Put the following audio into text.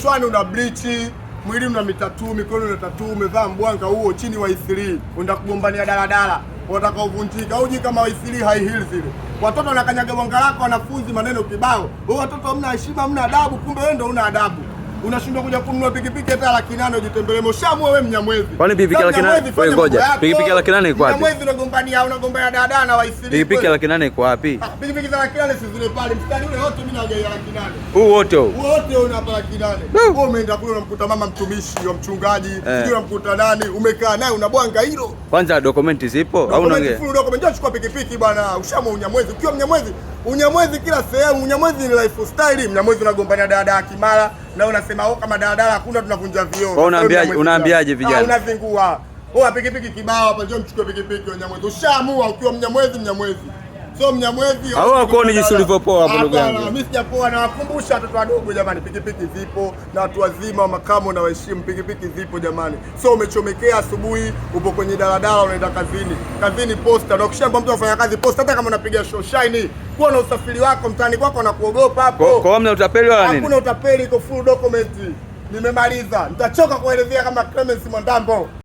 kichwani una bleach, mwili una mitatu, mikono una tatu, umevaa mbwanga huo chini wa isiri, unataka kugombania daladala, unataka uvunjika, uji kama wa isiri high heels zile. Watoto wanakanyaga bonga lako, wanafunzi maneno kibao. Wewe watoto hamna heshima, hamna adabu, kumbe wewe ndio una adabu. Unashindwa kuja kununua pikipiki hata $800 ujitembelee. Mshamu wewe Mnyamwezi. Kwani pikipiki $800? Wewe ngoja. Pikipiki $800 iko wapi? Mnyamwezi unagombania dada na waisiri. Pikipiki $800 iko wapi? Pikipiki za $800 si zile pale. Mstari ule wote mimi naongea $800. Huu wote huu. Wote unapa $800. Wewe umeenda kule unamkuta mama mtumishi wa mchungaji, sio unamkuta nani, umekaa naye unabwanga hilo. Kwanza dokumenti zipo au unaongea? Full document. Njoo chukua pikipiki bwana. Ushamu Unyamwezi. Ukiwa Mnyamwezi, Unyamwezi kila sehemu. Unyamwezi ni lifestyle. Mnyamwezi unagombania dada Kimara. Na unasema kama daladala hakuna tunavunja vioo. Unaambiaje vijana? Unazingua. Pikipiki kibao hapa, njoo mchukue pikipiki Unyamwezi. Ushaamua ukiwa Mnyamwezi. So Mnyamwezi au ukooni jinsi ulivyopoa hapo ndugu yangu. Mimi sijapoa, na wakumbusha watoto wadogo jamani, pikipiki zipo na watu wazima wa makamo na waheshimu, pikipiki zipo jamani. So umechomekea asubuhi, upo kwenye daladala unaenda kazini posta, na ukishaambia mtu afanya kazi posta, hata kama unapiga show shine, kuwa na usafiri wako mtaani kwako na kuogopa hapo. Kwa hamna utapeli wala nini? Hakuna utapeli, iko full document. Nimemaliza. Nitachoka kuelezea kama Clemence Mwandambo.